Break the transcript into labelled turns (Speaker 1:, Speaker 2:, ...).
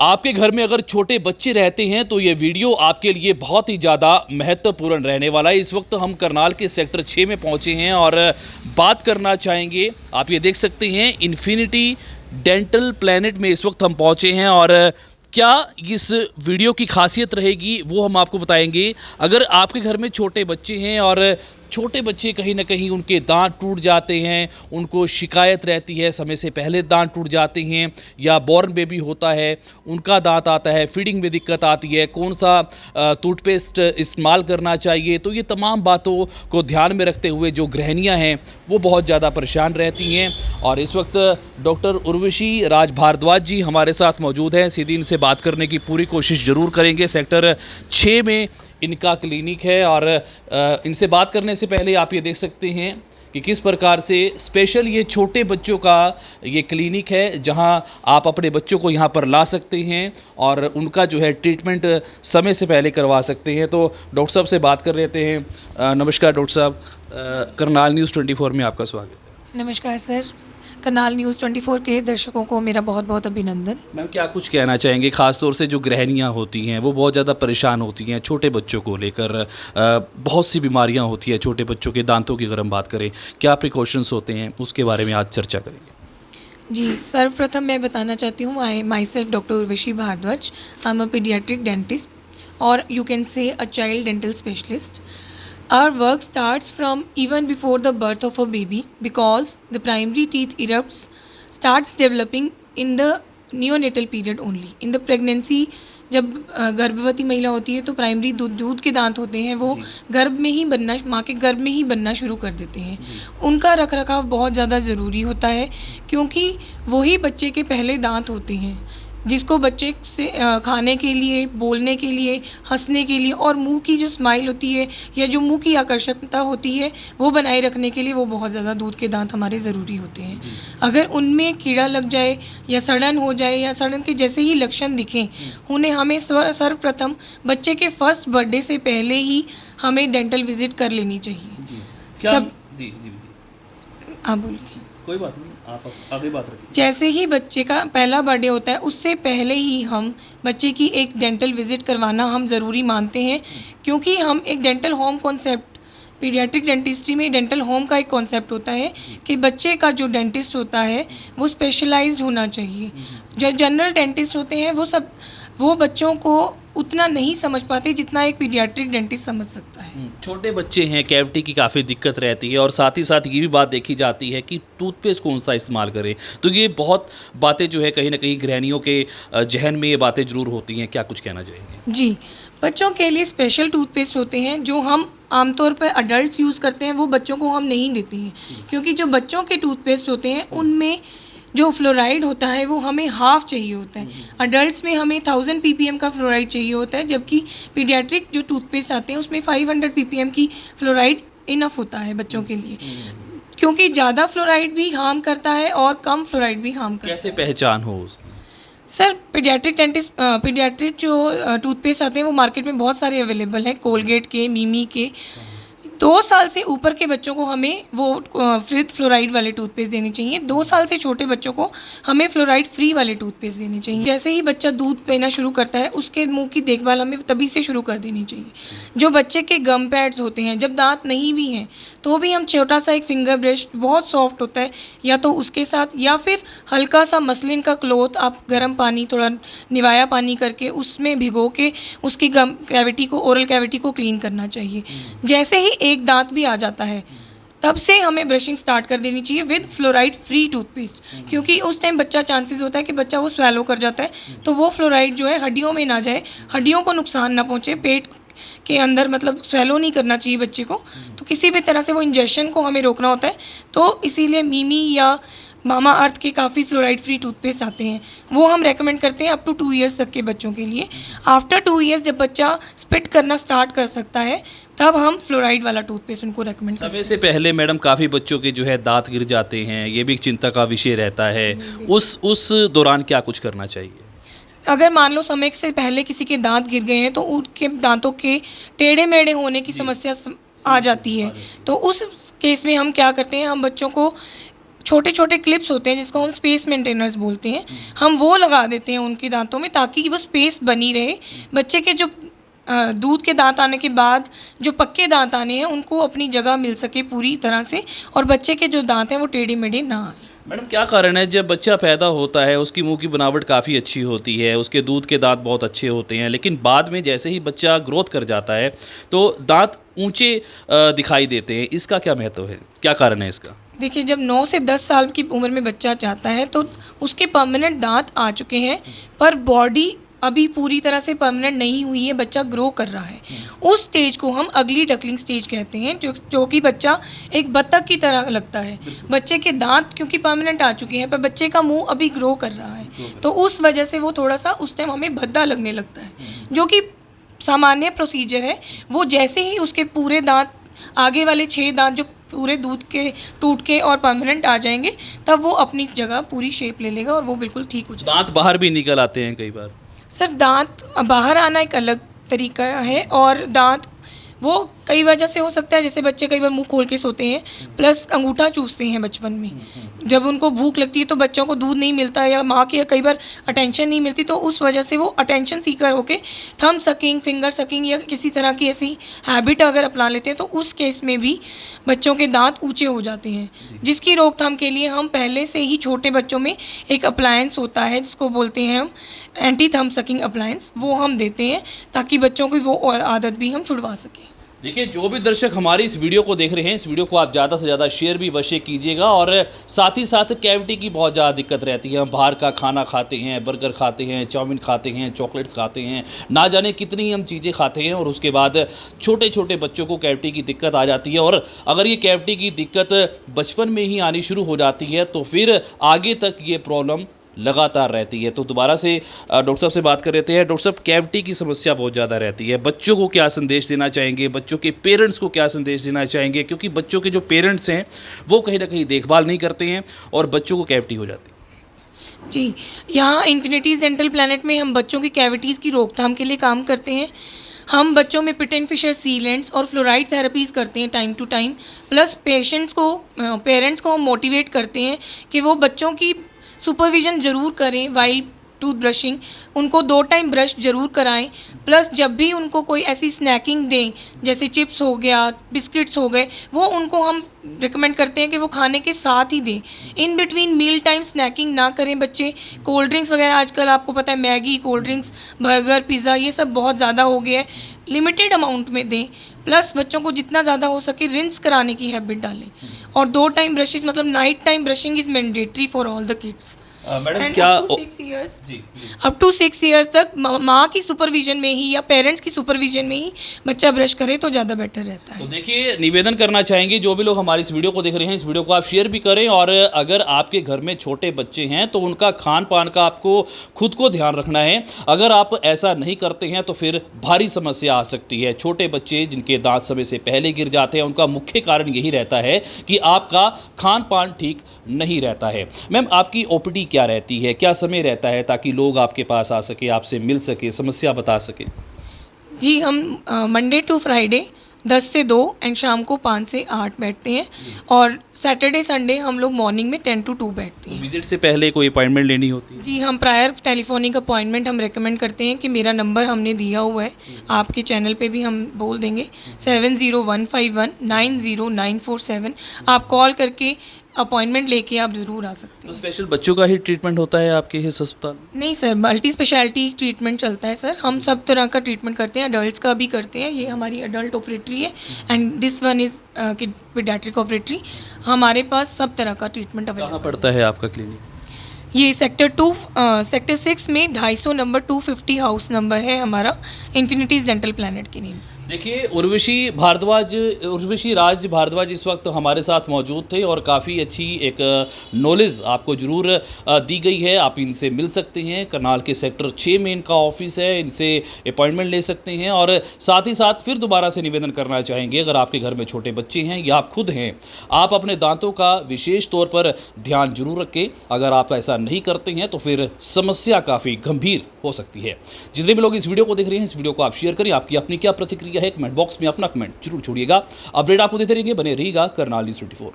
Speaker 1: आपके घर में अगर छोटे बच्चे रहते हैं तो ये वीडियो आपके लिए बहुत ही ज़्यादा महत्वपूर्ण रहने वाला है। इस वक्त हम करनाल के सेक्टर 6 में पहुंचे हैं और बात करना चाहेंगे। आप ये देख सकते हैं इन्फिनिटी डेंटल प्लैनेट में इस वक्त हम पहुंचे हैं और क्या इस वीडियो की खासियत रहेगी वो हम आपको बताएंगे। अगर आपके घर में छोटे बच्चे हैं और छोटे बच्चे कहीं ना कहीं उनके दांत टूट जाते हैं, उनको शिकायत रहती है समय से पहले दांत टूट जाते हैं, या बॉर्न बेबी होता है उनका दांत आता है, फीडिंग में दिक्कत आती है, कौन सा टूथपेस्ट इस्तेमाल करना चाहिए, तो ये तमाम बातों को ध्यान में रखते हुए जो गृहिणियाँ हैं वो बहुत ज़्यादा परेशान रहती हैं। और इस वक्त डॉक्टर उर्वशी राज भारद्वाज जी हमारे साथ मौजूद हैं। सीधी इनसे बात करने की पूरी कोशिश ज़रूर करेंगे। सेक्टर 6 में इनका क्लिनिक है और इनसे बात करने से पहले आप ये देख सकते हैं कि किस प्रकार से स्पेशल ये छोटे बच्चों का ये क्लिनिक है, जहां आप अपने बच्चों को यहां पर ला सकते हैं और उनका जो है ट्रीटमेंट समय से पहले करवा सकते हैं। तो डॉक्टर साहब से बात कर लेते हैं। नमस्कार डॉक्टर साहब, करनाल न्यूज़ 24 में आपका स्वागत है।
Speaker 2: नमस्कार सर, करनाल न्यूज़ 24 के दर्शकों को मेरा बहुत बहुत अभिनंदन।
Speaker 1: मैम, क्या कुछ कहना चाहेंगे, ख़ासतौर से जो गृहिणियाँ होती हैं वो बहुत ज़्यादा परेशान होती हैं छोटे बच्चों को लेकर। बहुत सी बीमारियाँ होती हैं छोटे बच्चों के दांतों की। अगर हम बात करें, क्या प्रिकॉशंस होते हैं, उसके बारे में आज चर्चा करेंगे।
Speaker 2: जी, सर्वप्रथम मैं बताना चाहती हूँ, I myself doctor Urvashi Bhardwaj, I am a paediatric dentist और you can say a child dental specialist. Our work starts from even before the birth of a baby because the primary teeth erupts starts developing in the neonatal period only. In the pregnancy, जब गर्भवती महिला होती है तो primary दूध के दांत होते हैं वो गर्भ में ही बनना, माँ के गर्भ में ही बनना शुरू कर देते हैं। उनका रखरखाव बहुत ज़्यादा ज़रूरी होता है क्योंकि वही बच्चे के पहले दांत होते हैं जिसको बच्चे से खाने के लिए, बोलने के लिए, हंसने के लिए और मुंह की जो स्माइल होती है या जो मुंह की आकर्षकता होती है वो बनाए रखने के लिए वो बहुत ज़्यादा दूध के दांत हमारे ज़रूरी होते हैं। अगर उनमें कीड़ा लग जाए या सड़न हो जाए या सड़न के जैसे ही लक्षण दिखें, उन्हें हमें सर्वप्रथम बच्चे के फर्स्ट बर्थडे से पहले ही हमें डेंटल विजिट कर लेनी चाहिए।
Speaker 1: क्या जी।
Speaker 2: आप बोलिए।
Speaker 1: कोई बात नहीं, आप आगे बात रखिए।
Speaker 2: जैसे ही बच्चे का पहला बर्थडे होता है उससे पहले ही हम बच्चे की एक डेंटल विजिट करवाना हम ज़रूरी मानते हैं क्योंकि हम एक dental home concept, paediatric dentistry में डेंटल होम का एक कॉन्सेप्ट होता है कि बच्चे का जो डेंटिस्ट होता है वो स्पेशलाइज्ड होना चाहिए। जो जनरल डेंटिस्ट होते हैं वो बच्चों को उतना नहीं समझ पाते जितना एक पीडियाट्रिक डेंटिस्ट समझ सकता है।
Speaker 1: छोटे बच्चे हैं, कैविटी की काफ़ी दिक्कत रहती है और साथ ही साथ ये भी बात देखी जाती है कि टूथपेस्ट कौन सा इस्तेमाल करें। तो ये बहुत बातें जो है कहीं ना कहीं गृहिणियों के जहन में ये बातें ज़रूर होती हैं। क्या कुछ कहना चाहेंगे?
Speaker 2: जी, बच्चों के लिए स्पेशल टूथपेस्ट होते हैं जो हम आमतौर पर अडल्ट्स यूज़ करते हैं, वो बच्चों को हम नहीं देते हैं क्योंकि जो बच्चों के टूथपेस्ट होते हैं उनमें जो फ्लोराइड होता है वो हमें हाफ़ चाहिए होता है। अडल्ट्स में हमें 1000 ppm का फ्लोराइड चाहिए होता है, जबकि पीडियाट्रिक जो टूथपेस्ट आते हैं उसमें 500 ppm की फ्लोराइड इनफ होता है बच्चों के लिए, क्योंकि ज़्यादा फ्लोराइड भी हार्म करता है और कम फ्लोराइड भी हार्म करता है।
Speaker 1: कैसे पहचान हो उसकी?
Speaker 2: सर, पीडियाट्रिक जो टूथपेस्ट आते हैं वो मार्केट में बहुत सारे अवेलेबल हैं, कोलगेट के, मिमी के। 2 साल से ऊपर के बच्चों को हमें वो विद फ्लोराइड वाले टूथपेस्ट देने चाहिए। 2 साल से छोटे बच्चों को हमें फ्लोराइड फ्री वाले टूथपेस्ट देने चाहिए। जैसे ही बच्चा दूध पीना शुरू करता है उसके मुंह की देखभाल हमें तभी से शुरू कर देनी चाहिए। जो बच्चे के गम पैड्स होते हैं, जब दांत नहीं भी हैं तो भी हम छोटा सा एक फिंगर ब्रश बहुत सॉफ्ट होता है, या तो उसके साथ या फिर हल्का सा मसलिन का क्लॉथ आप गर्म पानी, थोड़ा निवाया पानी करके उसमें भिगो के उसकी गम कैविटी को, ओरल कैविटी को क्लीन करना चाहिए। जैसे ही एक दांत भी आ जाता है तब से हमें ब्रशिंग स्टार्ट कर देनी चाहिए विद फ्लोराइड फ्री टूथपेस्ट, क्योंकि उस टाइम बच्चा चांसेस होता है कि बच्चा वो स्वेलो कर जाता है, तो वो फ्लोराइड जो है हड्डियों में ना जाए, हड्डियों को नुकसान ना पहुंचे, पेट के अंदर मतलब स्वेलो नहीं करना चाहिए बच्चे को। तो किसी भी तरह से वो इंजेक्शन को हमें रोकना होता है, तो इसीलिए मिमी या मामा अर्थ के काफ़ी फ्लोराइड फ्री टूथपेस्ट आते हैं, वो हम रेकमेंड करते हैं अप टू 2 ईयर्स तक के बच्चों के लिए। आफ्टर 2 ईयर्स जब बच्चा स्पिट करना स्टार्ट कर सकता है तब हम फ्लोराइड वाला टूथपेस्ट उनको रेकमेंड करते हैं।
Speaker 1: समय से पहले मैडम काफ़ी बच्चों के जो है दांत गिर जाते हैं, ये भी एक चिंता का विषय रहता है। उस दौरान क्या कुछ करना चाहिए?
Speaker 2: अगर मान लो समय से पहले किसी के दांत गिर गए हैं तो उनके दांतों के टेढ़े मेढ़े होने की समस्या आ जाती है, तो उस केस में हम क्या करते हैं, हम बच्चों को छोटे छोटे क्लिप्स होते हैं जिसको हम स्पेस मेंटेनर्स बोलते हैं, हम वो लगा देते हैं उनके दांतों में ताकि वो स्पेस बनी रहे। बच्चे के जो दूध के दांत आने के बाद जो पक्के दांत आने हैं उनको अपनी जगह मिल सके पूरी तरह से, और बच्चे के जो दांत हैं वो टेढ़े मेढ़े ना आए।
Speaker 1: मैडम क्या कारण है, जब बच्चा पैदा होता है उसकी मुंह की बनावट काफ़ी अच्छी होती है, उसके दूध के दांत बहुत अच्छे होते हैं, लेकिन बाद में जैसे ही बच्चा ग्रोथ कर जाता है तो दांत ऊंचे दिखाई देते हैं, इसका क्या महत्व है, क्या कारण है इसका?
Speaker 2: देखिए, जब 9 से 10 साल की उम्र में बच्चा जाता है तो उसके परमानेंट दांत आ चुके हैं, पर बॉडी अभी पूरी तरह से परमानेंट नहीं हुई है, बच्चा ग्रो कर रहा है। उस स्टेज को हम अगली डकलिंग स्टेज कहते हैं, जो कि बच्चा एक बत्तख की तरह लगता है। बच्चे के दांत क्योंकि परमानेंट आ चुके हैं पर बच्चे का मुंह अभी ग्रो कर रहा है, तो उस वजह से वो थोड़ा सा उस टाइम हमें भद्दा लगने लगता है, जो कि सामान्य प्रोसीजर है। वो जैसे ही उसके पूरे दांत, आगे वाले 6 दांत जो पूरे दूध के टूट के और परमानेंट आ जाएंगे, तब वो अपनी जगह पूरी शेप ले लेगा और वो बिल्कुल ठीक हो जाएगा।
Speaker 1: दांत बाहर भी निकल आते हैं कई बार।
Speaker 2: सर, दांत बाहर आना एक अलग तरीका है, और दांत वो कई वजह से हो सकता है। जैसे बच्चे कई बार मुंह खोल के सोते हैं, प्लस अंगूठा चूसते हैं बचपन में, जब उनको भूख लगती है तो बच्चों को दूध नहीं मिलता या माँ की कई बार अटेंशन नहीं मिलती, तो उस वजह से वो अटेंशन सीकर होके थंब सकिंग, फिंगर सकिंग या किसी तरह की ऐसी हैबिट अगर अपना लेते हैं तो उस केस में भी बच्चों के दांत ऊँचे हो जाते हैं, जिसकी रोकथाम के लिए हम पहले से ही छोटे बच्चों में एक अप्लायंस होता है जिसको बोलते हैं हम एंटी थंब सकिंग अप्लायंस, वो हम देते हैं ताकि बच्चों की वो आदत भी हम छुड़वा सकें।
Speaker 1: देखिए, जो भी दर्शक हमारी इस वीडियो को देख रहे हैं, इस वीडियो को आप ज़्यादा से ज़्यादा शेयर भी अवश्य कीजिएगा, और साथ ही साथ कैविटी की बहुत ज़्यादा दिक्कत रहती है। हम बाहर का खाना खाते हैं, बर्गर खाते हैं, चाउमीन खाते हैं, चॉकलेट्स खाते हैं, ना जाने कितनी हम चीज़ें खाते हैं, और उसके बाद छोटे छोटे बच्चों को कैविटी की दिक्कत आ जाती है। और अगर ये कैविटी की दिक्कत बचपन में ही आनी शुरू हो जाती है तो फिर आगे तक ये प्रॉब्लम लगातार रहती है। तो दोबारा से डॉक्टर साहब से बात कर लेते हैं। डॉक्टर साहब, कैविटी की समस्या बहुत ज़्यादा रहती है, बच्चों को क्या संदेश देना चाहेंगे, बच्चों के पेरेंट्स को क्या संदेश देना चाहेंगे, क्योंकि बच्चों के जो पेरेंट्स हैं वो कहीं ना कहीं देखभाल नहीं करते हैं और बच्चों को कैविटी हो जाती है।
Speaker 2: जी, यहाँ इन्फिनिटीज़ डेंटल प्लैनेट में हम बच्चों की कैविटीज़ की रोकथाम के लिए काम करते हैं। हम बच्चों में पिट एंड फिशर सीलेंट्स और फ्लोराइड थेरेपीज़ करते हैं time to time, plus parents को हम मोटिवेट करते हैं कि वो बच्चों की सुपरविज़न ज़रूर करें वाइल टूथ ब्रशिंग, उनको 2 टाइम ब्रश ज़रूर कराएं, प्लस जब भी उनको कोई ऐसी स्नैकिंग दें जैसे चिप्स हो गया, बिस्किट्स हो गए, वो उनको हम रिकमेंड करते हैं कि वो खाने के साथ ही दें। In between meal time snacking ना करें बच्चे। कोल्ड ड्रिंक्स वगैरह आजकल आपको पता है, Maggi, cold drinks, burger, pizza, ये सब बहुत ज़्यादा हो गया है, लिमिटेड अमाउंट में दें। प्लस बच्चों को जितना ज़्यादा हो सके रिंस कराने की हैबिट डालें, और 2 टाइम ब्रशेस, मतलब night time brushing is mandatory for all the kids.
Speaker 1: Madam क्या
Speaker 2: अप टू 6 ईयर्स तक माँ की सुपरविजन में ही या पेरेंट्स की सुपरविजन में ही बच्चा ब्रश करे तो ज़्यादा बेटर रहता है।
Speaker 1: तो देखिए, निवेदन करना चाहेंगे जो भी लोग हमारी इस वीडियो को देख रहे हैं, इस वीडियो को आप शेयर भी करें, और अगर आपके घर में छोटे बच्चे हैं तो उनका खान पान का आपको खुद को ध्यान रखना है। अगर आप ऐसा नहीं करते हैं तो फिर भारी समस्या आ सकती है। छोटे बच्चे जिनके दांत समय से पहले गिर जाते हैं, उनका मुख्य कारण यही रहता है कि आपका खान पान ठीक नहीं रहता है। मैम, आपकी ओपीडी क्या रहती है, क्या समय रहता है, ताकि लोग आपके पास आ सके, आपसे मिल सके, समस्या बता सके?
Speaker 2: जी, हम मंडे टू फ्राइडे 10 से 2 एंड शाम को 5 से 8 बैठते हैं, और सैटरडे संडे हम लोग मॉर्निंग में 10 to 2 बैठते हैं।
Speaker 1: विजिट से पहले कोई अपॉइंटमेंट लेनी होती है?
Speaker 2: जी, हम प्रायर टेलीफोनिक अपॉइंटमेंट हम रेकमेंड करते हैं कि मेरा नंबर हमने दिया हुआ है, आपके चैनल पे भी हम बोल देंगे, 7015190947। आप कॉल करके अपॉइंटमेंट लेके आप ज़रूर आ सकते
Speaker 1: तो
Speaker 2: हैं।
Speaker 1: स्पेशल बच्चों का ही ट्रीटमेंट होता है आपके इस अस्पताल में?
Speaker 2: नहीं सर, मल्टी स्पेशलिटी ट्रीटमेंट चलता है सर, हम सब तरह का ट्रीटमेंट करते हैं, अडल्ट्स का भी करते हैं। ये हमारी अडल्ट ऑपरेटरी है, and this one is paediatric operatory. हमारे पास सब तरह का ट्रीटमेंट
Speaker 1: कहाँ
Speaker 2: अवेलेबल।
Speaker 1: पड़ता है आपका क्लिनिक?
Speaker 2: ये सेक्टर 6 में 250 नंबर 250 हाउस नंबर है हमारा, इन्फिनिटीज़ डेंटल प्लैनेट के नेम से।
Speaker 1: देखिए, उर्वशी राज भारद्वाज इस वक्त हमारे साथ मौजूद थे, और काफ़ी अच्छी एक नॉलेज आपको ज़रूर दी गई है। आप इनसे मिल सकते हैं, करनाल के सेक्टर 6 में इनका ऑफिस है, इनसे अपॉइंटमेंट ले सकते हैं। और साथ ही साथ फिर दोबारा से निवेदन करना चाहेंगे, अगर आपके घर में छोटे बच्चे हैं या आप खुद हैं, आप अपने दांतों का विशेष तौर पर ध्यान जरूर रखें। अगर आप ऐसा नहीं करते हैं तो फिर समस्या काफ़ी गंभीर हो सकती है। जितने भी लोग इस वीडियो को देख रहे हैं, इस वीडियो को आप शेयर करें। आपकी अपनी क्या प्रतिक्रिया है, कमेंट बॉक्स में अपना कमेंट जरूर छोड़िएगा। अपडेट आपको देते रहेंगे, बने रहिएगा करनाल न्यूज़ 24।